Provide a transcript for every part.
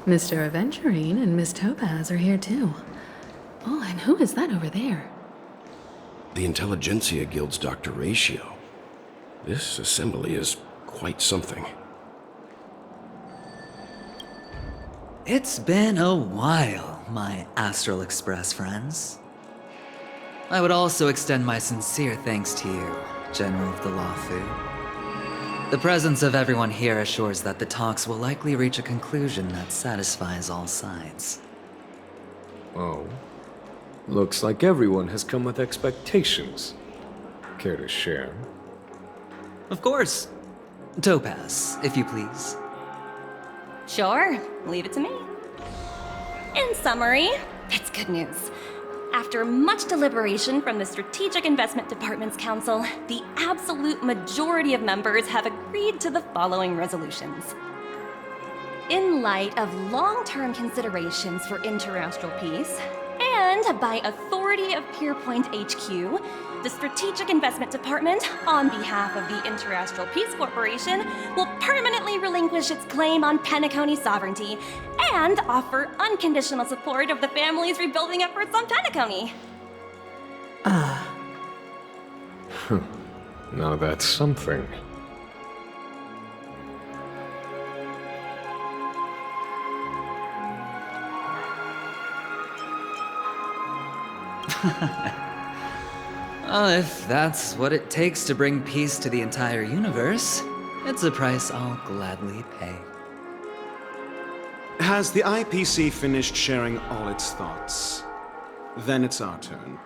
Mr. Aventurine and Miss Topaz are here too. Oh, and who is that over there? The Intelligentsia Guild's Dr. Ratio. This assembly is quite something. It's been a while, my Astral Express friends. I would also extend my sincere thanks to you, General of the Lawfu. The presence of everyone here assures that the talks will likely reach a conclusion that satisfies all sides. Oh. Looks like everyone has come with expectations. Care to share? Of course. Topaz, if you please. Sure, leave it to me. In summary, it's good news. After much deliberation from the Strategic Investment Department's Council, the absolute majority of members have agreed to the following resolutions. In light of long-term considerations for interastral peace, and by authority of Pierpoint HQ, the Strategic Investment Department, on behalf of the Interastral Peace Corporation, will permanently relinquish its claim on Penacony sovereignty and offer unconditional support of the family's rebuilding efforts on Penacony. Now that's something. Well, if that's what it takes to bring peace to the entire universe, it's a price I'll gladly pay. Has the IPC finished sharing all its thoughts? Then it's our turn.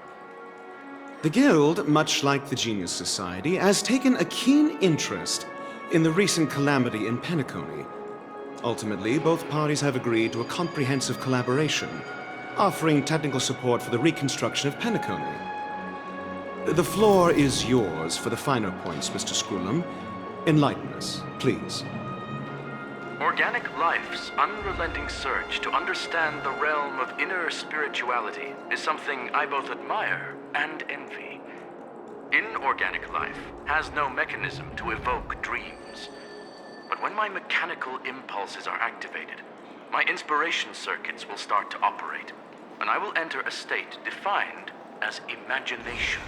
The Guild, much like the Genius Society, has taken a keen interest in the recent calamity in Penacony. Ultimately, both parties have agreed to a comprehensive collaboration, offering technical support for the reconstruction of Penacony. The floor is yours for the finer points, Mr. Scrollum. Enlighten us, please. Organic life's unrelenting search to understand the realm of inner spirituality is something I both admire and envy. Inorganic life has no mechanism to evoke dreams. But when my mechanical impulses are activated, my inspiration circuits will start to operate, and I will enter a state defined as imagination.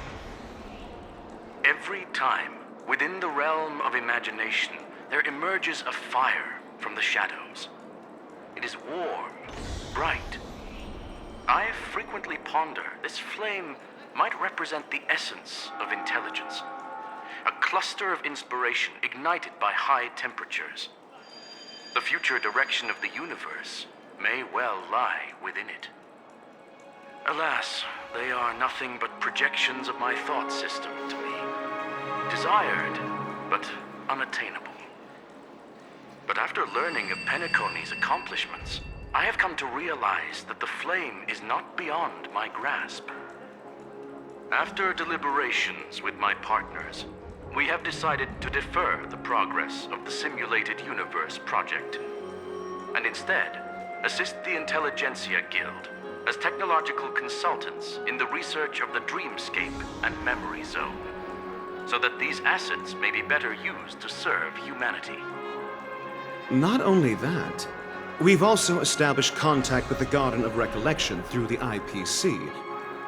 Every time, within the realm of imagination, there emerges a fire from the shadows. It is warm, bright. I frequently ponder this flame might represent the essence of intelligence, a cluster of inspiration ignited by high temperatures. The future direction of the universe may well lie within it. Alas, they are nothing but projections of my thought system to me. Desired, but unattainable. But after learning of Penacony's accomplishments, I have come to realize that the flame is not beyond my grasp. After deliberations with my partners, we have decided to defer the progress of the Simulated Universe project, and instead assist the Intelligentsia Guild as technological consultants in the research of the Dreamscape and Memory Zone, so that these assets may be better used to serve humanity. Not only that, we've also established contact with the Garden of Recollection through the IPC,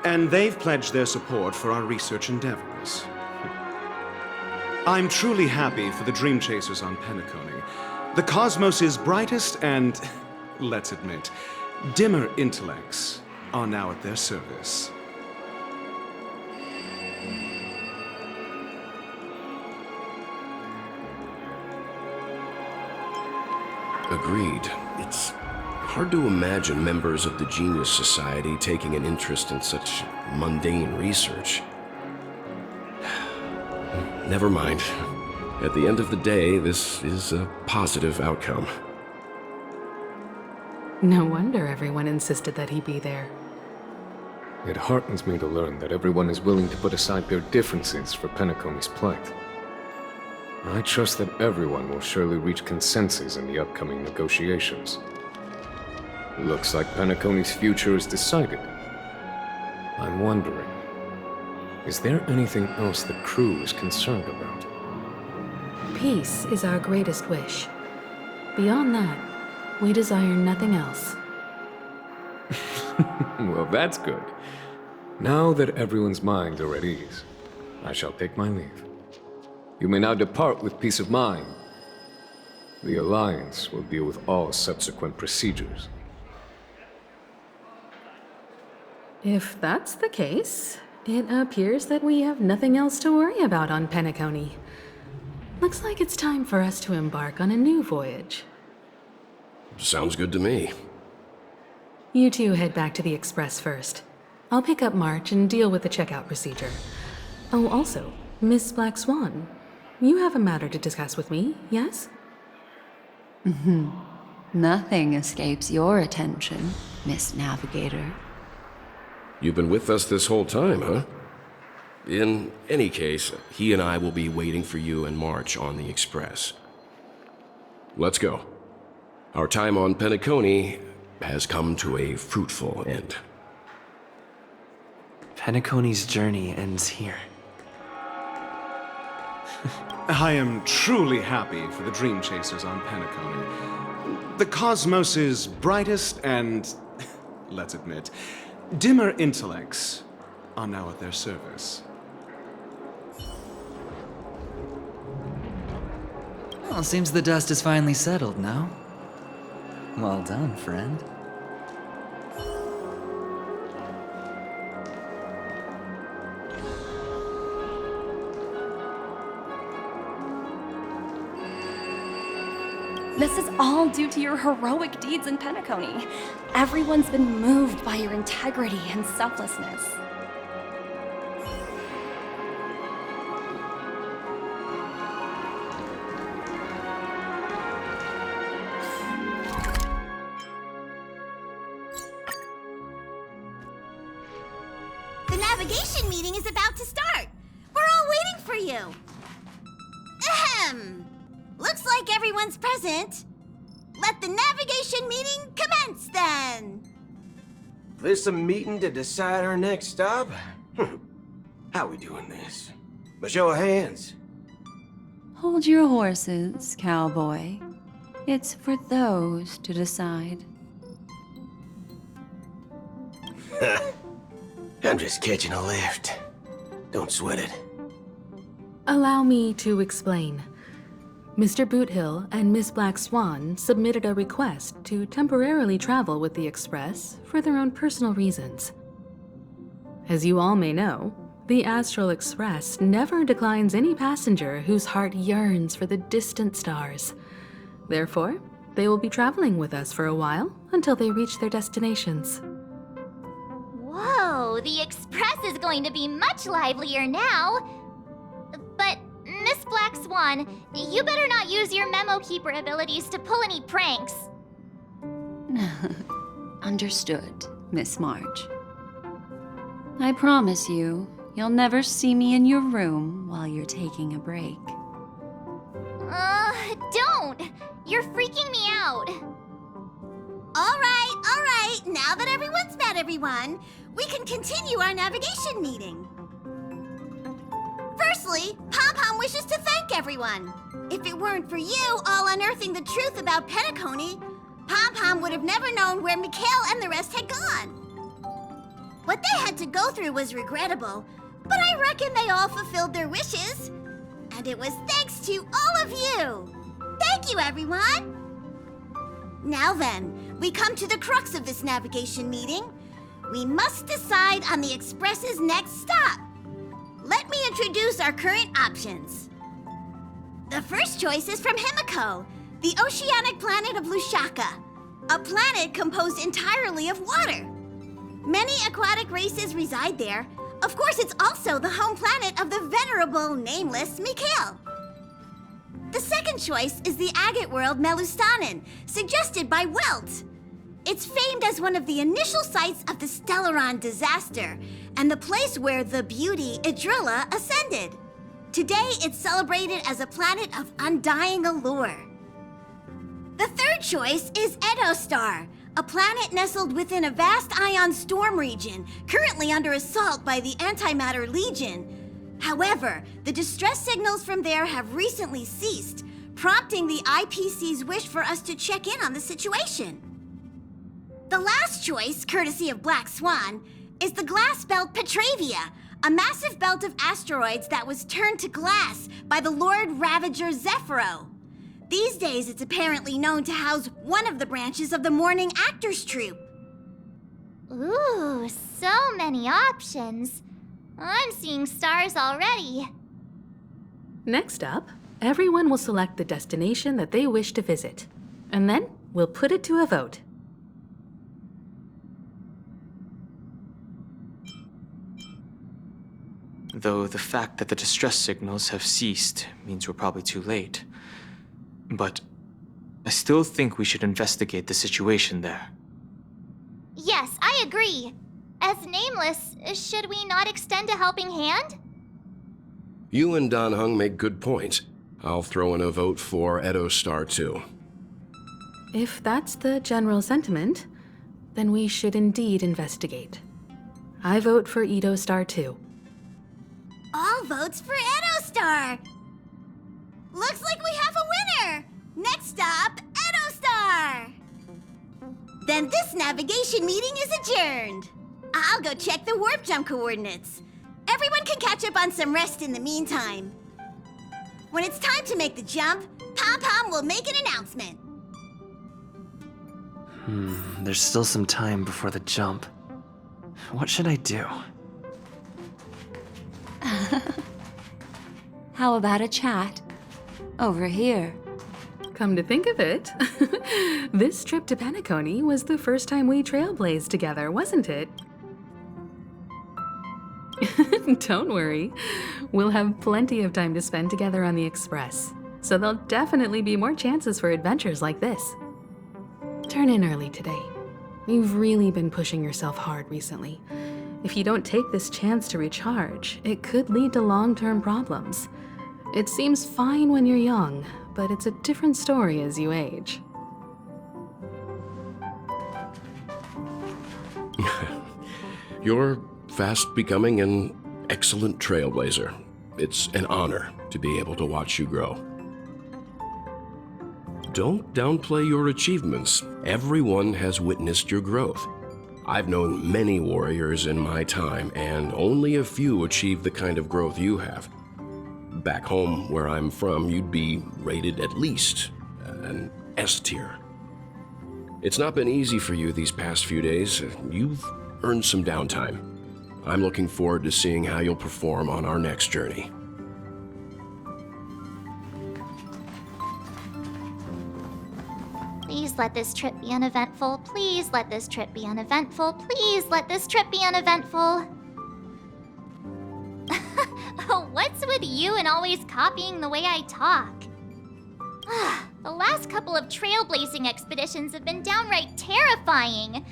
and they've pledged their support for our research endeavors. I'm truly happy for the Dream Chasers on Penacony. The cosmos' brightest and, let's admit, dimmer intellects are now at their service. Agreed. It's hard to imagine members of the Genius Society taking an interest in such mundane research. Never mind. At the end of the day, this is a positive outcome. No wonder everyone insisted that he be there. It heartens me to learn that everyone is willing to put aside their differences for Penacony's plight. I trust that everyone will surely reach consensus in the upcoming negotiations. Looks like Penacony's future is decided. I'm wondering, is there anything else the crew is concerned about? Peace is our greatest wish. Beyond that, We desire nothing else. Well, that's good. Now that everyone's minds are at ease, I shall take my leave. You may now depart with peace of mind. The Alliance will deal with all subsequent procedures. If that's the case, it appears that we have nothing else to worry about on Penacony. Looks like it's time for us to embark on a new voyage. Sounds good to me. You two head back to the Express first. I'll pick up March and deal with the checkout procedure. Oh, also, Miss Black Swan, you have a matter to discuss with me, yes? Nothing escapes your attention, Miss Navigator. You've been with us this whole time, huh? In any case, he and I will be waiting for you and March on the Express. Let's go. Our time on Penacony has come to a fruitful end. Penacony's journey ends here. I am truly happy for the Dream Chasers on Penacony. The cosmos's brightest and, let's admit, dimmer intellects are now at their service. Well, seems the dust is finally settled, no? Well done, friend. This is all due to your heroic deeds in Penacony. Everyone's been moved by your integrity and selflessness. The navigation meeting is about to start. We're all waiting for you. Ahem. Looks like everyone's present. Let the navigation meeting commence then. This a meeting to decide our next stop? How we doing this? By show of hands. Hold your horses, cowboy. It's for those to decide. I'm just catching a lift. Don't sweat it. Allow me to explain. Mr. Boothill and Miss Black Swan submitted a request to temporarily travel with the Express for their own personal reasons. As you all may know, the Astral Express never declines any passenger whose heart yearns for the distant stars. Therefore, they will be traveling with us for a while until they reach their destinations. Whoa, the Express is going to be much livelier now. But, Miss Black Swan, you better not use your memo keeper abilities to pull any pranks. Understood, Miss March. I promise you, you'll never see me in your room while you're taking a break. Don't! You're freaking me out. All right. Now that everyone's met everyone, we can continue our navigation meeting. Firstly, Pom-Pom wishes to thank everyone. If it weren't for you all unearthing the truth about Penacony, Pom-Pom would have never known where Mikhail and the rest had gone. What they had to go through was regrettable, but I reckon they all fulfilled their wishes. And it was thanks to all of you. Thank you, everyone. Now then, we come to the crux of this navigation meeting. We must decide on the Express's next stop. Let me introduce our current options. The first choice is from Himiko, the oceanic planet of Lushaka, a planet composed entirely of water. Many aquatic races reside there. Of course, it's also the home planet of the venerable, nameless Mikhail. The second choice is the agate world Melustanen, suggested by Welt. It's famed as one of the initial sites of the Stellaron disaster, and the place where the beauty Idrilla ascended. Today, it's celebrated as a planet of undying allure. The third choice is Edostar, a planet nestled within a vast ion storm region, currently under assault by the Antimatter Legion. However, the distress signals from there have recently ceased, prompting the IPC's wish for us to check in on the situation. The last choice, courtesy of Black Swan, is the glass belt Petravia, a massive belt of asteroids that was turned to glass by the Lord Ravager Zephyro. These days, it's apparently known to house one of the branches of the Morning Actors Troupe. Ooh, so many options. I'm seeing stars already. Next up, everyone will select the destination that they wish to visit, and then we'll put it to a vote. Though the fact that the distress signals have ceased means we're probably too late. But I still think we should investigate the situation there. Yes, I agree. As Nameless, should we not extend a helping hand? You and Don Hung make good points. I'll throw in a vote for Edo Star too. If that's the general sentiment, then we should indeed investigate. I vote for Edo Star too. All votes for Edo Star! Looks like we have a winner! Next stop, Edo Star! Then this navigation meeting is adjourned. I'll go check the warp jump coordinates. Everyone can catch up on some rest in the meantime. When it's time to make the jump, Pom-Pom will make an announcement. There's still some time before the jump. What should I do? How about a chat? Over here. Come to think of it, this trip to Penacony was the first time we trailblazed together, wasn't it? Don't worry. We'll have plenty of time to spend together on the Express, so there'll definitely be more chances for adventures like this. Turn in early today. You've really been pushing yourself hard recently. If you don't take this chance to recharge, it could lead to long-term problems. It seems fine when you're young, but it's a different story as you age. You're fast becoming an excellent trailblazer. It's an honor to be able to watch you grow. Don't downplay your achievements. Everyone has witnessed your growth. I've known many warriors in my time, and only a few achieve the kind of growth you have. Back home, where I'm from, you'd be rated at least an S tier. It's not been easy for you these past few days. You've earned some downtime. I'm looking forward to seeing how you'll perform on our next journey. Please let this trip be uneventful. Please let this trip be uneventful. Please let this trip be uneventful. What's with you and always copying the way I talk? The last couple of trailblazing expeditions have been downright terrifying.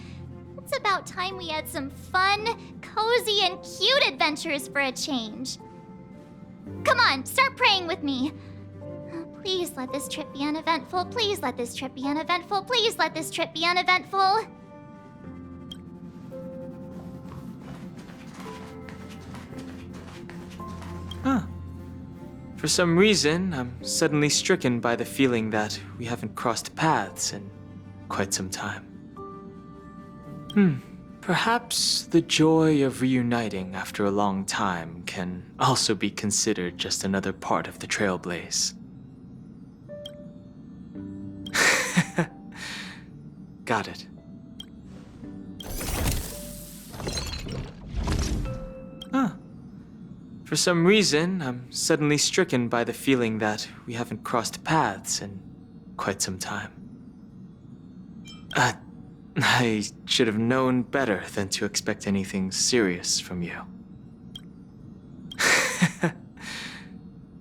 It's about time we had some fun, cozy, and cute adventures for a change. Come on, start praying with me. Please let this trip be uneventful. Please let this trip be uneventful. Please let this trip be uneventful. For some reason, I'm suddenly stricken by the feeling that we haven't crossed paths in quite some time. Perhaps the joy of reuniting after a long time can also be considered just another part of the trailblaze. Got it. For some reason, I'm suddenly stricken by the feeling that we haven't crossed paths in quite some time. I should have known better than to expect anything serious from you.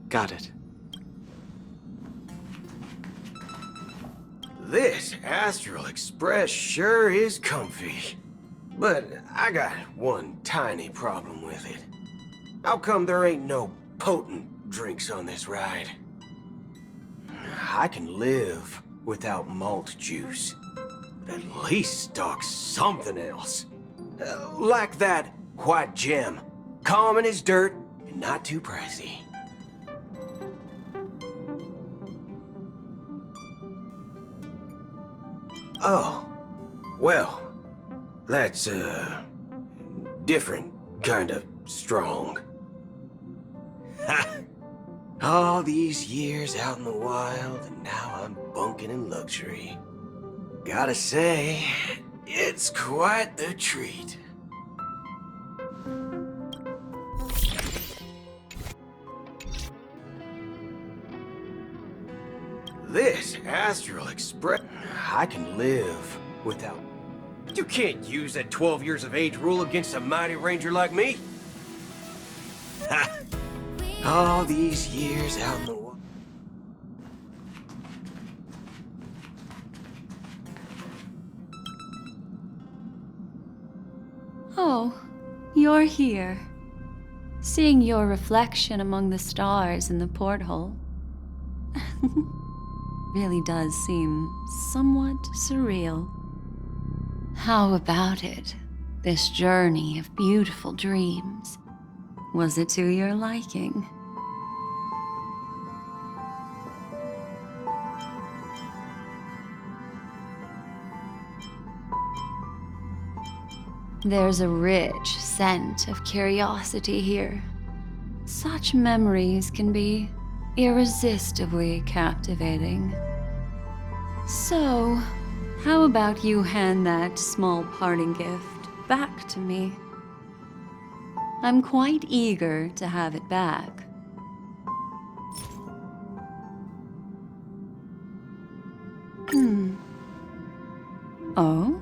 Got it. This Astral Express sure is comfy. But I got one tiny problem with it. How come there ain't no potent drinks on this ride? I can live without malt juice, but at least stock something else. Like that white gem, common as dirt and not too pricey. Oh, well, that's, different kind of strong. Ha! All these years out in the wild, and now I'm bunking in luxury. Gotta say, it's quite the treat. This Astral Express, I can live without. You can't use that 12 years of age rule against a mighty ranger like me. Ha! All these years out in the wild. Oh, you're here. Seeing your reflection among the stars in the porthole really does seem somewhat surreal. How about it? This journey of beautiful dreams. Was it to your liking? There's a rich scent of curiosity here. Such memories can be irresistibly captivating. So, how about you hand that small parting gift back to me? I'm quite eager to have it back. Oh?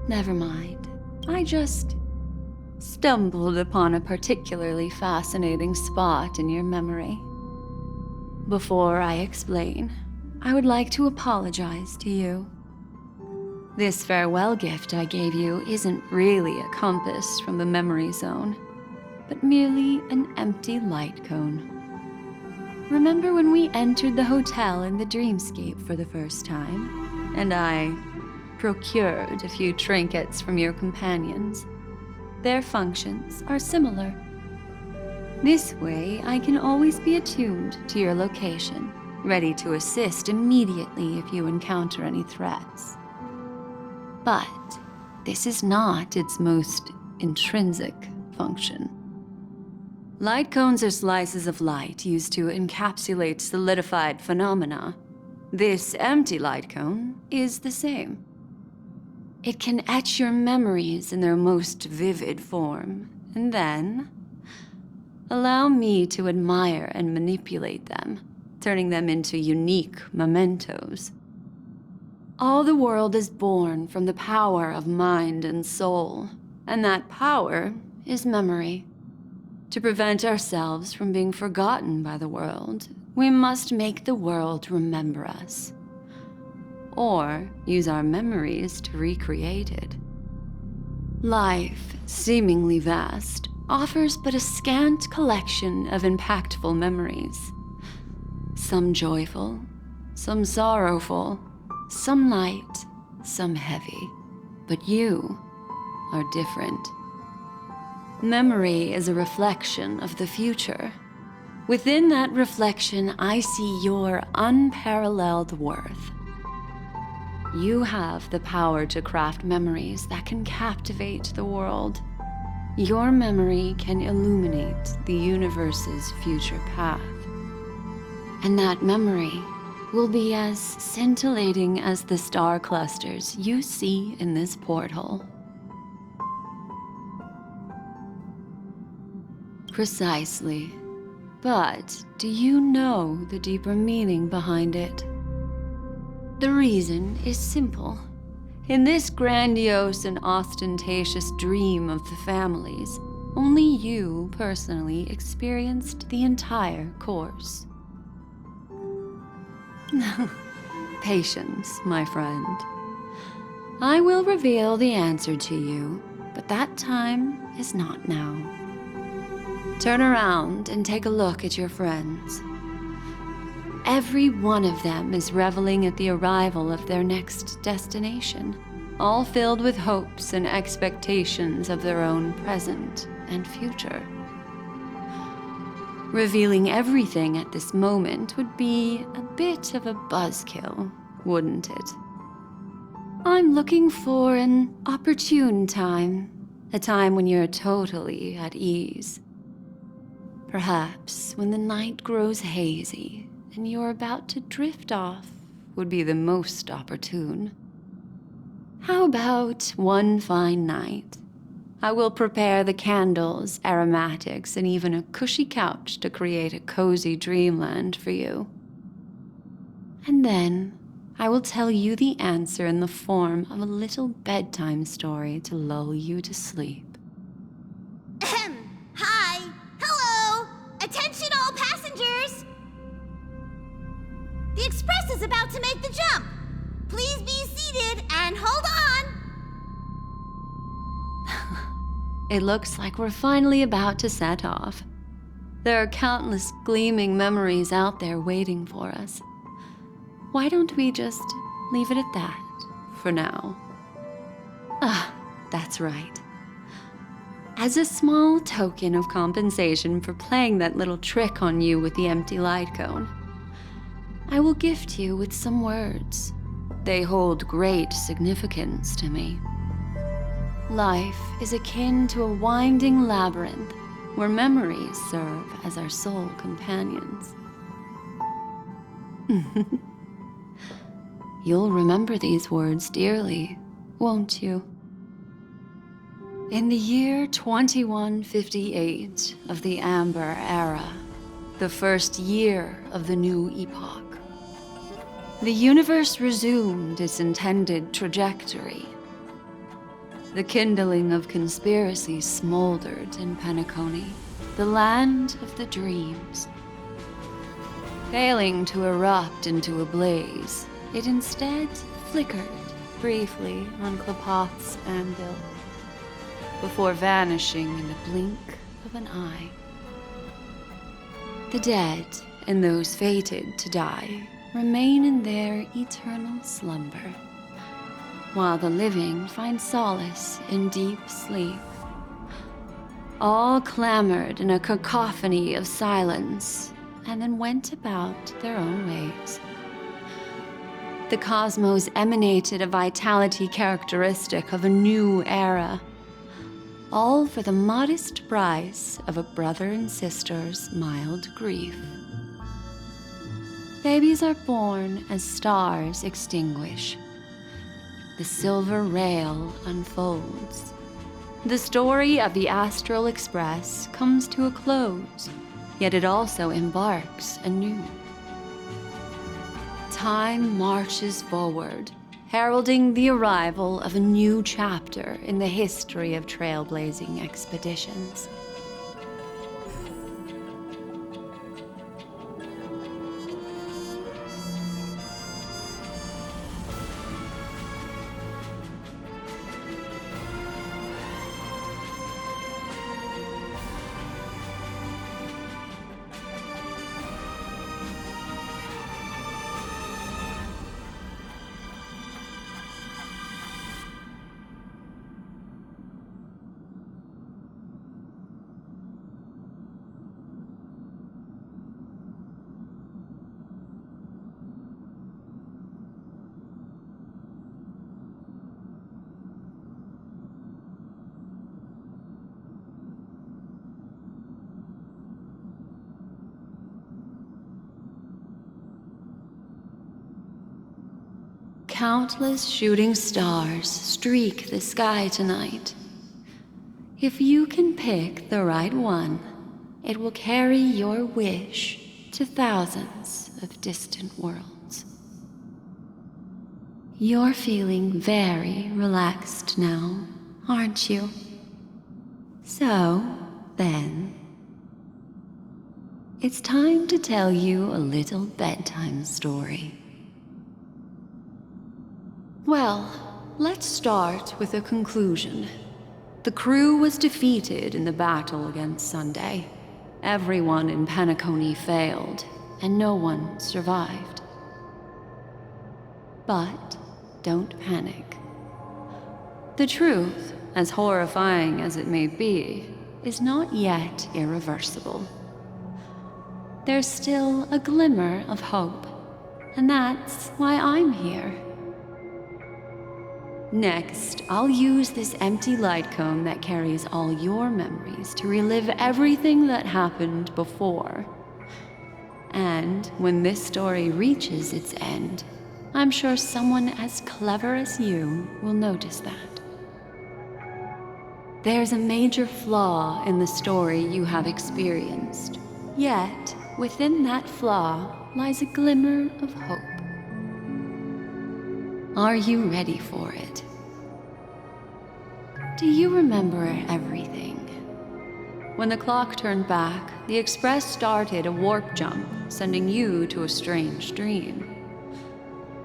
Never mind. I just stumbled upon a particularly fascinating spot in your memory. Before I explain, I would like to apologize to you. This farewell gift I gave you isn't really a compass from the memory zone, but merely an empty light cone. Remember when we entered the hotel in the dreamscape for the first time, and I procured a few trinkets from your companions? Their functions are similar. This way, I can always be attuned to your location, ready to assist immediately if you encounter any threats. But this is not its most intrinsic function. Light cones are slices of light used to encapsulate solidified phenomena. This empty light cone is the same. It can etch your memories in their most vivid form, and then allow me to admire and manipulate them, turning them into unique mementos. All the world is born from the power of mind and soul, and that power is memory. To prevent ourselves from being forgotten by the world, we must make the world remember us, or use our memories to recreate it. Life, seemingly vast, offers but a scant collection of impactful memories. Some joyful, some sorrowful, some light, some heavy. But you are different. Memory is a reflection of the future. Within that reflection, I see your unparalleled worth. You have the power to craft memories that can captivate the world. Your memory can illuminate the universe's future path. And that memory will be as scintillating as the star clusters you see in this porthole. Precisely. But do you know the deeper meaning behind it? The reason is simple. In this grandiose and ostentatious dream of the families, only you personally experienced the entire course. Patience, my friend. I will reveal the answer to you, but that time is not now. Turn around and take a look at your friends. Every one of them is reveling at the arrival of their next destination, all filled with hopes and expectations of their own present and future. Revealing everything at this moment would be a bit of a buzzkill, wouldn't it? I'm looking for an opportune time, a time when you're totally at ease. Perhaps when the night grows hazy and you're about to drift off would be the most opportune. How about one fine night? I will prepare the candles, aromatics, and even a cushy couch to create a cozy dreamland for you. And then I will tell you the answer in the form of a little bedtime story to lull you to sleep. Ahem. Hi. Hello. Attention all passengers. The express is about to make the jump. Please be seated and hold on. It looks like we're finally about to set off. There are countless gleaming memories out there waiting for us. Why don't we just leave it at that for now? That's right. As a small token of compensation for playing that little trick on you with the empty light cone, I will gift you with some words. They hold great significance to me. Life is akin to a winding labyrinth where memories serve as our sole companions. You'll remember these words dearly, won't you? In the year 2158 of the Amber Era, the first year of the new epoch, the universe resumed its intended trajectory. The kindling of conspiracy smoldered in Penacony, the land of the dreams. Failing to erupt into a blaze, it instead flickered briefly on Klapoth's anvil, before vanishing in the blink of an eye. The dead and those fated to die remain in their eternal slumber, while the living find solace in deep sleep. All clamored in a cacophony of silence, and then went about their own ways. The cosmos emanated a vitality characteristic of a new era, all for the modest price of a brother and sister's mild grief. Babies are born as stars extinguish. The silver rail unfolds. The story of the Astral Express comes to a close, yet it also embarks anew. Time marches forward, heralding the arrival of a new chapter in the history of trailblazing expeditions. Countless shooting stars streak the sky tonight. If you can pick the right one, it will carry your wish to thousands of distant worlds. You're feeling very relaxed now, aren't you? So, then, it's time to tell you a little bedtime story. Well, let's start with a conclusion. The crew was defeated in the battle against Sunday. Everyone in Penacony failed, and no one survived. But don't panic. The truth, as horrifying as it may be, is not yet irreversible. There's still a glimmer of hope, And that's why I'm here. Next, I'll use this empty light cone that carries all your memories to relive everything that happened before. And when this story reaches its end, I'm sure someone as clever as you will notice that. There's a major flaw in the story you have experienced. Yet, within that flaw lies a glimmer of hope. Are you ready for it? Do you remember everything? When the clock turned back, the Express started a warp jump, sending you to a strange dream.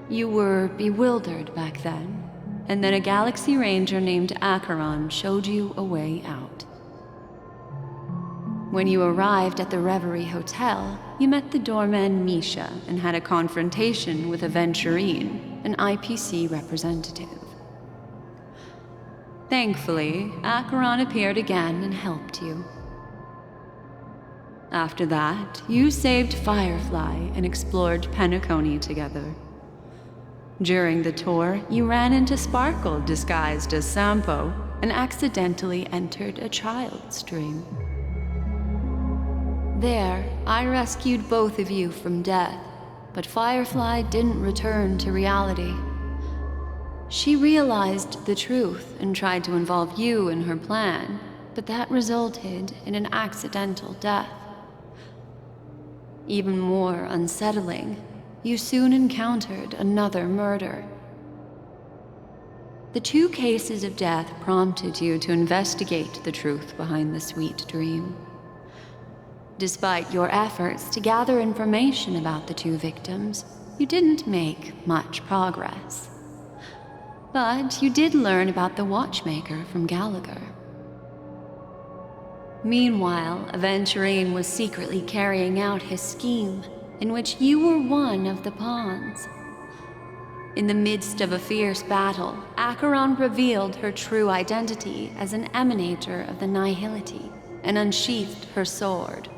You were bewildered back then, and then a Galaxy Ranger named Acheron showed you a way out. When you arrived at the Reverie Hotel, you met the doorman Misha and had a confrontation with Aventurine, an IPC representative. Thankfully, Acheron appeared again and helped you. After that, you saved Firefly and explored Penacony together. During the tour, you ran into Sparkle disguised as Sampo and accidentally entered a child's dream. There, I rescued both of you from death, but Firefly didn't return to reality. She realized the truth and tried to involve you in her plan, but that resulted in an accidental death. Even more unsettling, you soon encountered another murder. The 2 cases of death prompted you to investigate the truth behind the sweet dream. Despite your efforts to gather information about the 2 victims, you didn't make much progress. But you did learn about the watchmaker from Gallagher. Meanwhile, Aventurine was secretly carrying out his scheme, in which you were one of the pawns. In the midst of a fierce battle, Acheron revealed her true identity as an emanator of the Nihility and unsheathed her sword.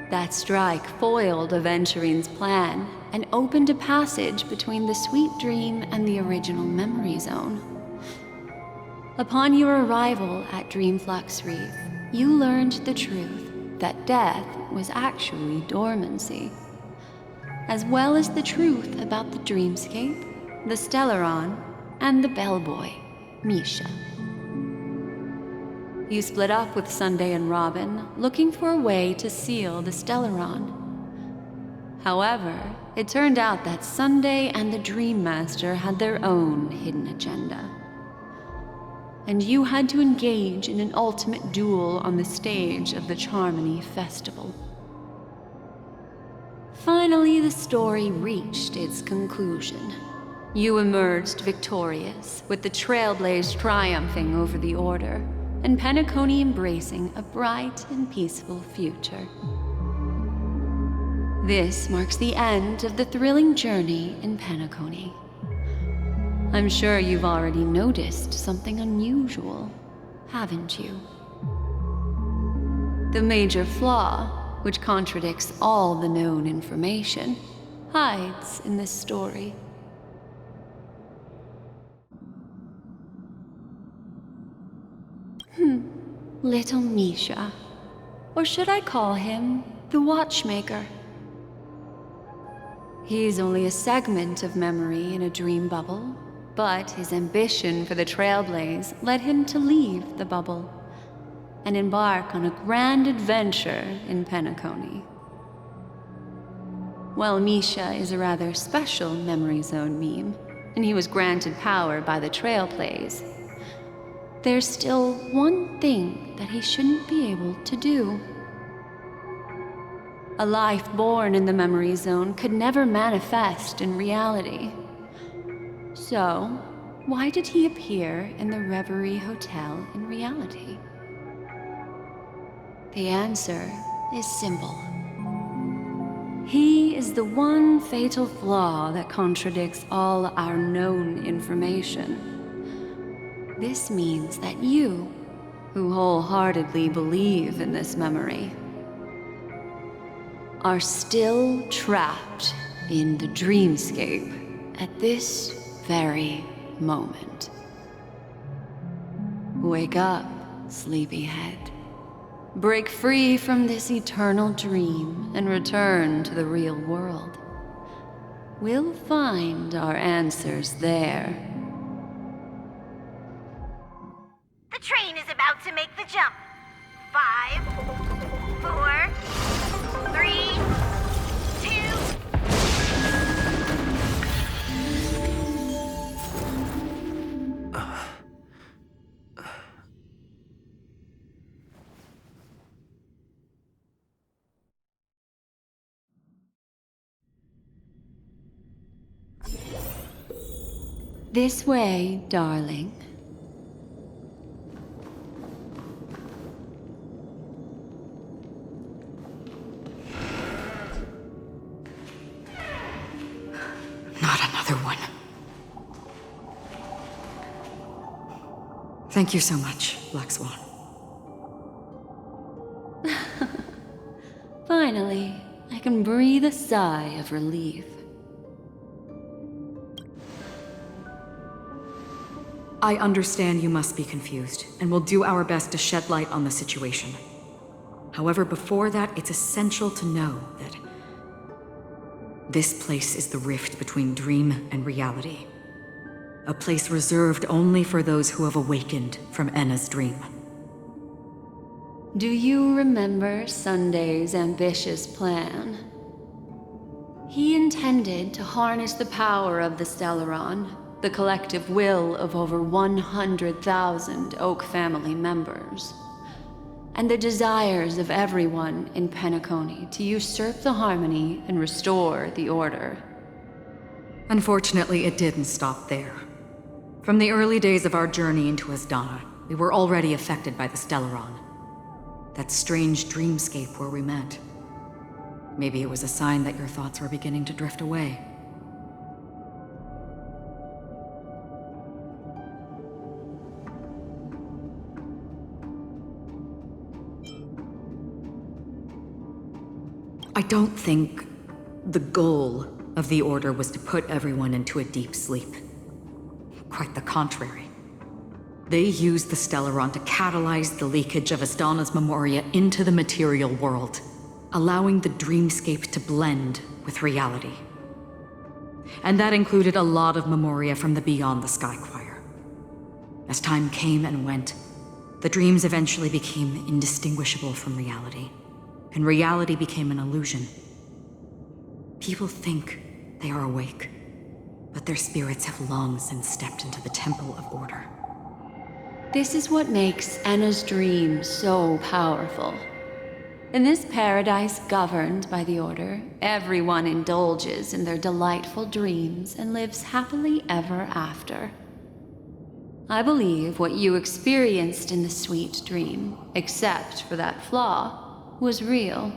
That strike foiled Aventurine's plan and opened a passage between the sweet dream and the original memory zone. Upon your arrival at Dreamflux Reef, you learned the truth that death was actually dormancy, as well as the truth about the dreamscape, the Stellaron, and the bellboy, Misha. You split up with Sunday and Robin, looking for a way to seal the Stellaron. However, it turned out that Sunday and the Dream Master had their own hidden agenda. And you had to engage in an ultimate duel on the stage of the Charmony Festival. Finally, the story reached its conclusion. You emerged victorious, with the Trailblaze triumphing over the Order, and Penacony embracing a bright and peaceful future. This marks the end of the thrilling journey in Penacony. I'm sure you've already noticed something unusual, haven't you? The major flaw, which contradicts all the known information, hides in this story. Little Misha. Or should I call him the Watchmaker? He's only a segment of memory in a dream bubble, but his ambition for the Trailblaze led him to leave the bubble and embark on a grand adventure in Penacony. While Misha is a rather special memory zone meme, and he was granted power by the Trailblaze, there's still one thing that he shouldn't be able to do. A life born in the memory zone could never manifest in reality. So, why did he appear in the Reverie Hotel in reality? The answer is simple. He is the one fatal flaw that contradicts all our known information. This means that you, who wholeheartedly believe in this memory, are still trapped in the dreamscape at this very moment. Wake up, sleepyhead. Break free from this eternal dream and return to the real world. We'll find our answers there. The train is about to make the jump. 5, 4, 3, 2. This way, darling. Not another one. Thank you so much, Black Swan. Finally, I can breathe a sigh of relief. I understand you must be confused, and will do our best to shed light on the situation. However, before that, it's essential to know that this place is the rift between dream and reality. A place reserved only for those who have awakened from Enna's dream. Do you remember Sunday's ambitious plan? He intended to harness the power of the Stellaron, the collective will of over 100,000 Oak family members, and the desires of everyone in Penacony to usurp the harmony and restore the order. Unfortunately, it didn't stop there. From the early days of our journey into Asdana, we were already affected by the Stellaron. That strange dreamscape where we met. Maybe it was a sign that your thoughts were beginning to drift away. I don't think the goal of the Order was to put everyone into a deep sleep. Quite the contrary. They used the Stellaron to catalyze the leakage of Asdana's Memoria into the material world, allowing the dreamscape to blend with reality. And that included a lot of Memoria from the Beyond the Sky Choir. As time came and went, the dreams eventually became indistinguishable from reality, and reality became an illusion. People think they are awake, but their spirits have long since stepped into the Temple of Order. This is what makes Enna's dream so powerful. In this paradise governed by the Order, everyone indulges in their delightful dreams and lives happily ever after. I believe what you experienced in the sweet dream, except for that flaw, was real.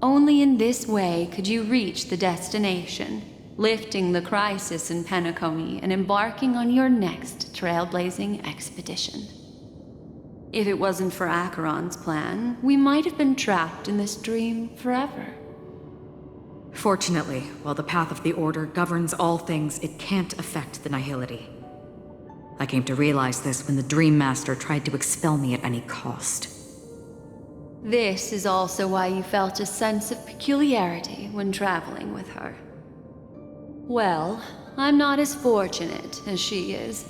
Only in this way could you reach the destination, lifting the crisis in Penacony and embarking on your next trailblazing expedition. If it wasn't for Acheron's plan, we might have been trapped in this dream forever. Fortunately, while the path of the Order governs all things, it can't affect the Nihility. I came to realize this when the Dream Master tried to expel me at any cost. This is also why you felt a sense of peculiarity when traveling with her. Well, I'm not as fortunate as she is.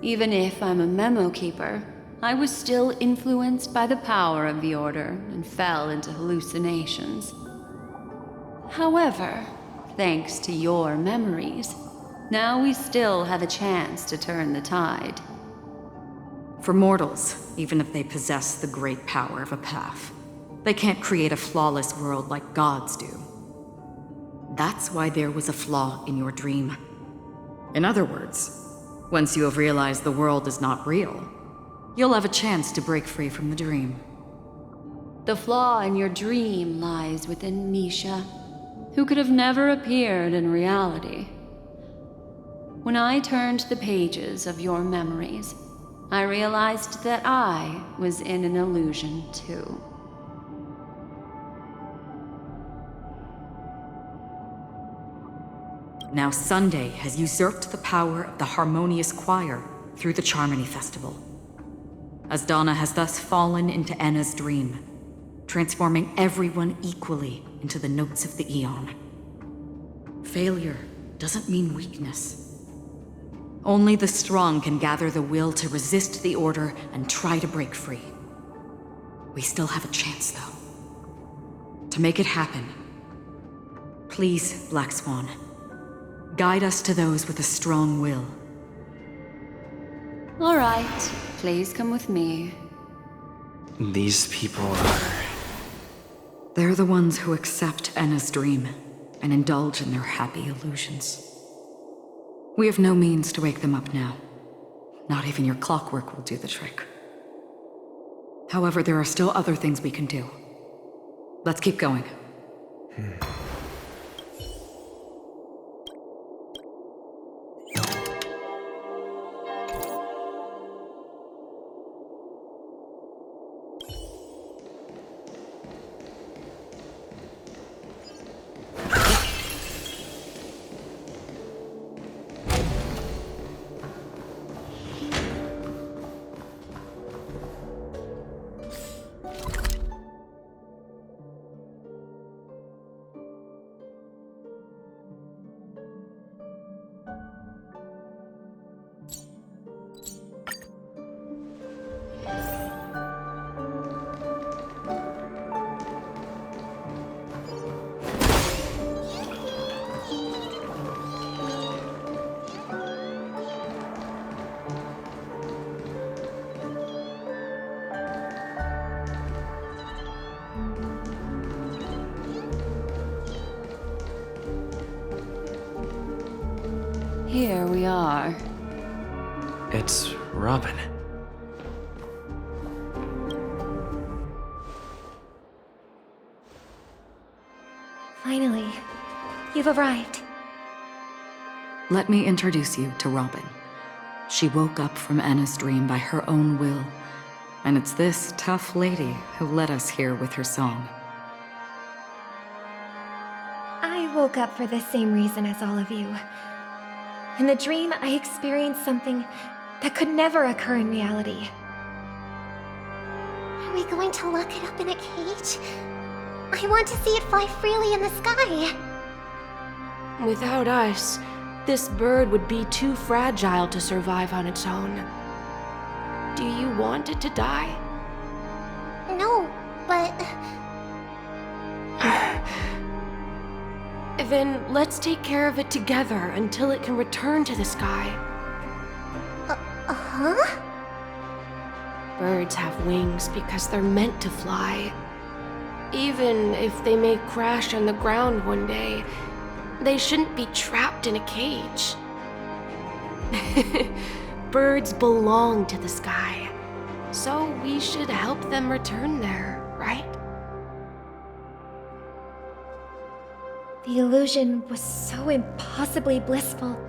Even if I'm a memo keeper, I was still influenced by the power of the Order and fell into hallucinations. However, thanks to your memories, now we still have a chance to turn the tide. For mortals, even if they possess the great power of a path, they can't create a flawless world like gods do. That's why there was a flaw in your dream. In other words, once you have realized the world is not real, you'll have a chance to break free from the dream. The flaw in your dream lies within Misha, who could have never appeared in reality. When I turned the pages of your memories, I realized that I was in an illusion too. Now Sunday has usurped the power of the harmonious choir through the Charmony Festival. As Donna has thus fallen into Enna's dream, transforming everyone equally into the notes of the Eon. Failure doesn't mean weakness. Only the strong can gather the will to resist the order and try to break free. We still have a chance, though. To make it happen, please, Black Swan, guide us to those with a strong will. All right, please come with me. These people are... They're the ones who accept Enna's dream and indulge in their happy illusions. We have no means to wake them up now. Not even your clockwork will do the trick. However, there are still other things we can do. Let's keep going. Here we are. It's Robin. Finally, you've arrived. Let me introduce you to Robin. She woke up from Enna's dream by her own will, and it's this tough lady who led us here with her song. I woke up for the same reason as all of you. In the dream, I experienced something that could never occur in reality. Are we going to lock it up in a cage? I want to see it fly freely in the sky. Without us, this bird would be too fragile to survive on its own. Do you want it to die? No, but... Then let's take care of it together until it can return to the sky. Huh? Birds have wings because they're meant to fly. Even if they may crash on the ground one day, they shouldn't be trapped in a cage. Birds belong to the sky, so we should help them return there, right? The illusion was so impossibly blissful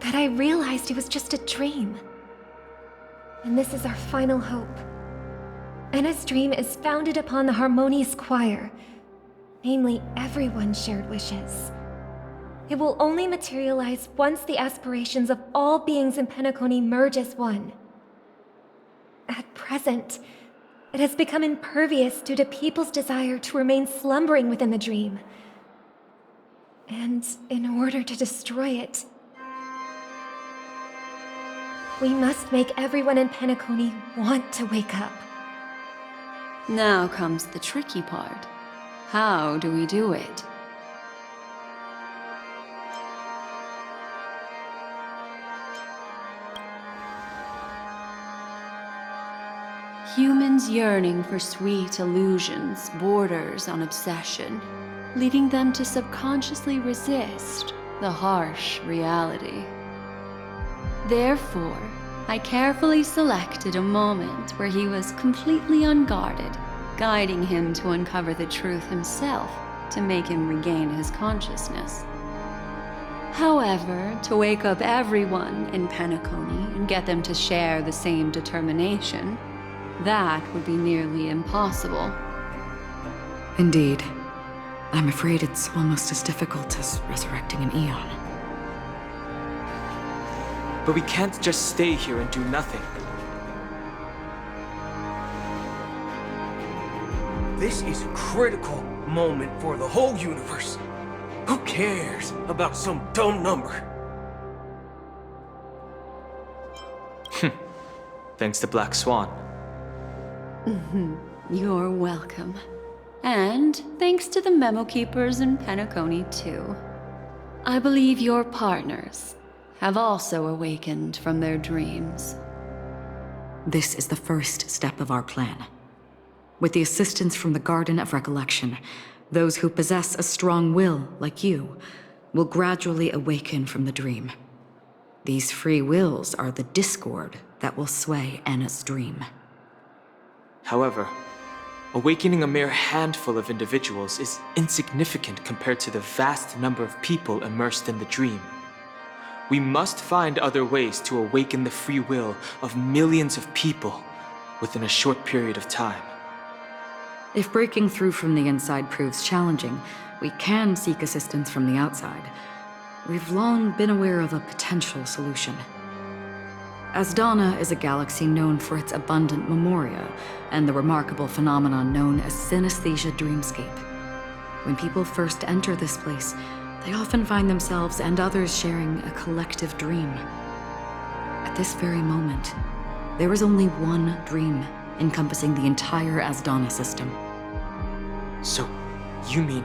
that I realized it was just a dream. And this is our final hope. Enna's dream is founded upon the harmonious choir, namely everyone's shared wishes. It will only materialize once the aspirations of all beings in Penacony merge as one. At present, it has become impervious due to people's desire to remain slumbering within the dream. And in order to destroy it, we must make everyone in Penacony want to wake up. Now comes the tricky part. How do we do it? Humans yearning for sweet illusions borders on obsession, leading them to subconsciously resist the harsh reality. Therefore, I carefully selected a moment where he was completely unguarded, guiding him to uncover the truth himself to make him regain his consciousness. However, to wake up everyone in Penacony and get them to share the same determination, that would be nearly impossible. Indeed. I'm afraid it's almost as difficult as resurrecting an Eon. But we can't just stay here and do nothing. This is a critical moment for the whole universe. Who cares about some dumb number? Thanks to Black Swan. You're welcome. And thanks to the Memo Keepers in Penacony, too. I believe your partners have also awakened from their dreams. This is the first step of our plan. With the assistance from the Garden of Recollection, those who possess a strong will, like you, will gradually awaken from the dream. These free wills are the discord that will sway Anna's dream. However, awakening a mere handful of individuals is insignificant compared to the vast number of people immersed in the dream. We must find other ways to awaken the free will of millions of people within a short period of time. If breaking through from the inside proves challenging, we can seek assistance from the outside. We've long been aware of a potential solution. Asdana is a galaxy known for its abundant memoria and the remarkable phenomenon known as synesthesia dreamscape. When people first enter this place, they often find themselves and others sharing a collective dream. At this very moment, there is only one dream encompassing the entire Asdana system. So, you mean,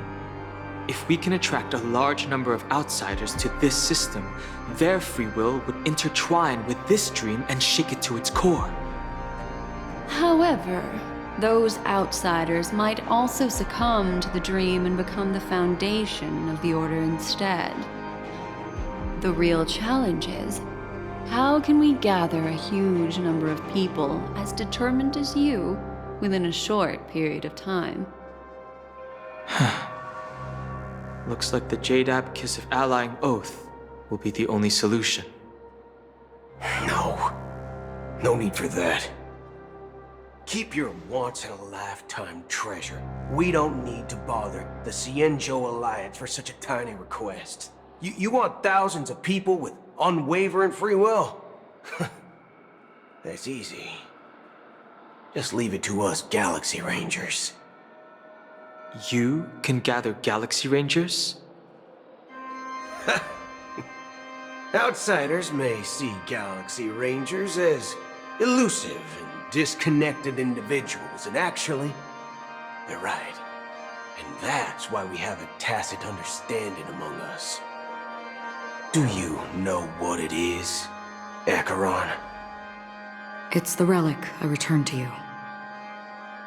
if we can attract a large number of outsiders to this system, their free will would intertwine with this dream and shake it to its core? However, those outsiders might also succumb to the dream and become the foundation of the Order instead. The real challenge is, how can we gather a huge number of people as determined as you within a short period of time? Looks like the Jade Abacus of Allying Oath will be the only solution. No need for that. Keep your once-in-a-lifetime treasure. We don't need to bother the Cienjo Alliance for such a tiny request. You want thousands of people with unwavering free will? That's easy. Just leave it to us Galaxy Rangers. You can gather Galaxy Rangers? Outsiders may see Galaxy Rangers as elusive and disconnected individuals, and actually, they're right. And that's why we have a tacit understanding among us. Do you know what it is, Acheron? It's the relic I returned to you.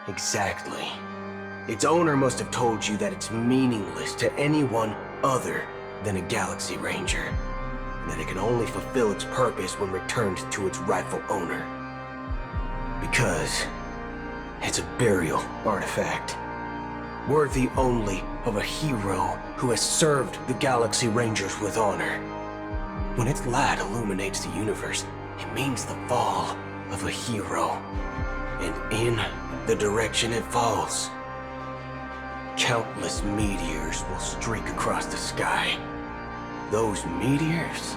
Exactly. Its owner must have told you that it's meaningless to anyone other than a Galaxy Ranger, and that it can only fulfill its purpose when returned to its rightful owner. Because it's a burial artifact, worthy only of a hero who has served the Galaxy Rangers with honor. When its light illuminates the universe, it means the fall of a hero, and in the direction it falls, countless meteors will streak across the sky. Those meteors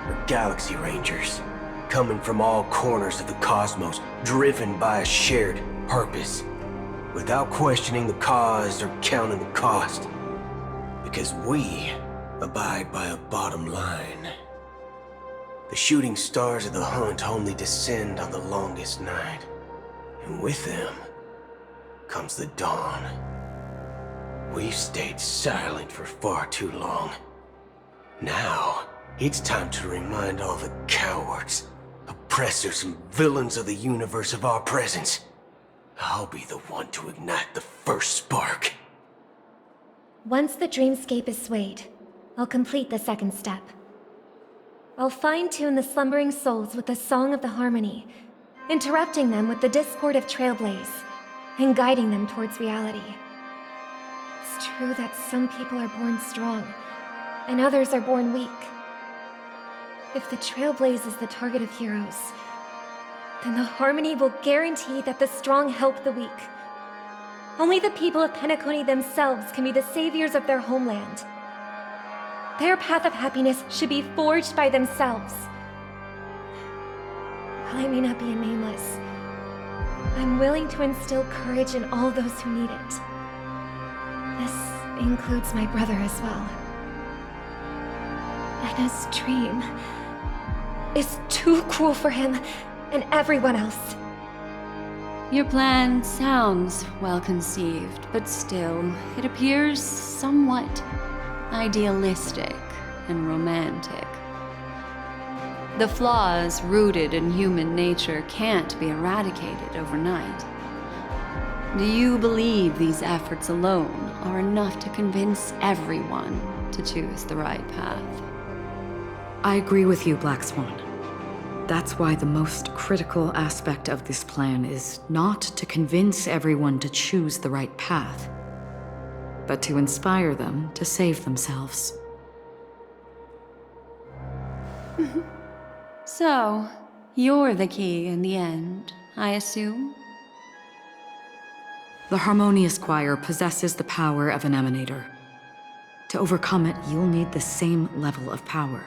are Galaxy Rangers, coming from all corners of the cosmos, driven by a shared purpose, without questioning the cause or counting the cost. Because we abide by a bottom line. The shooting stars of the hunt only descend on the longest night, and with them comes the dawn. We've stayed silent for far too long. Now, it's time to remind all the cowards, oppressors, and villains of the universe of our presence. I'll be the one to ignite the first spark. Once the dreamscape is swayed, I'll complete the second step. I'll fine-tune the slumbering souls with the Song of the Harmony, interrupting them with the discord of Trailblaze, and guiding them towards reality. It's true that some people are born strong, and others are born weak. If the Trailblaze is the target of heroes, then the Harmony will guarantee that the strong help the weak. Only the people of Penacony themselves can be the saviors of their homeland. Their path of happiness should be forged by themselves, while I may not be a nameless, I'm willing to instill courage in all those who need it. This includes my brother as well. Anna's dream is too cruel for him and everyone else. Your plan sounds well conceived, but still, it appears somewhat idealistic and romantic. The flaws rooted in human nature can't be eradicated overnight. Do you believe these efforts alone are enough to convince everyone to choose the right path? I agree with you, Black Swan. That's why the most critical aspect of this plan is not to convince everyone to choose the right path, but to inspire them to save themselves. So, you're the key in the end, I assume? The Harmonious Choir possesses the power of an emanator. To overcome it, you'll need the same level of power.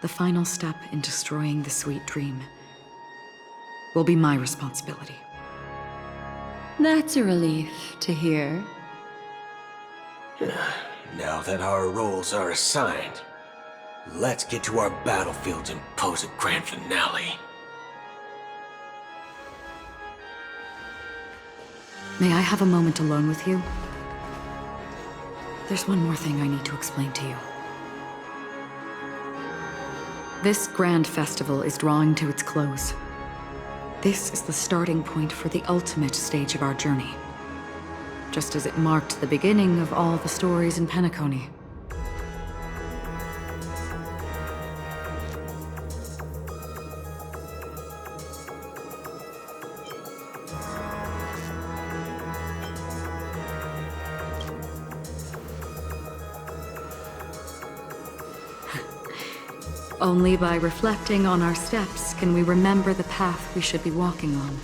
The final step in destroying the sweet dream will be my responsibility. That's a relief to hear. Now that our roles are assigned, let's get to our battlefields and pose a grand finale. May I have a moment alone with you? There's one more thing I need to explain to you. This grand festival is drawing to its close. This is the starting point for the ultimate stage of our journey, just as it marked the beginning of all the stories in Penacony. Only by reflecting on our steps can we remember the path we should be walking on,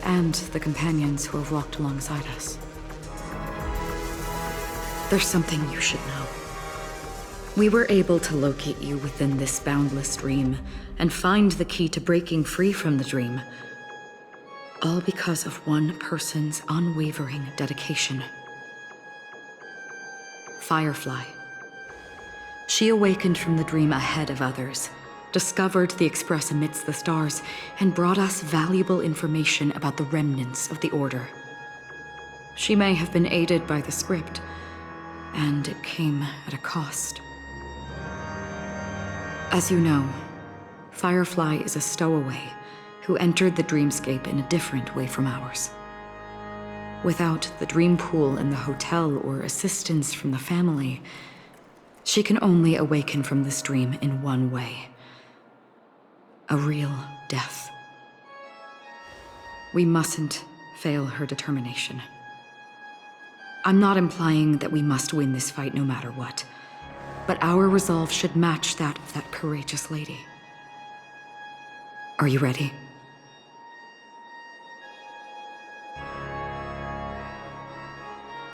and the companions who have walked alongside us. There's something you should know. We were able to locate you within this boundless dream, and find the key to breaking free from the dream, all because of one person's unwavering dedication. Firefly. She awakened from the dream ahead of others, discovered the Express amidst the stars, and brought us valuable information about the remnants of the Order. She may have been aided by the script, and it came at a cost. As you know, Firefly is a stowaway who entered the dreamscape in a different way from ours. Without the dream pool in the hotel or assistance from the family, she can only awaken from this dream in one way. A real death. We mustn't fail her determination. I'm not implying that we must win this fight no matter what, but our resolve should match that of that courageous lady. Are you ready?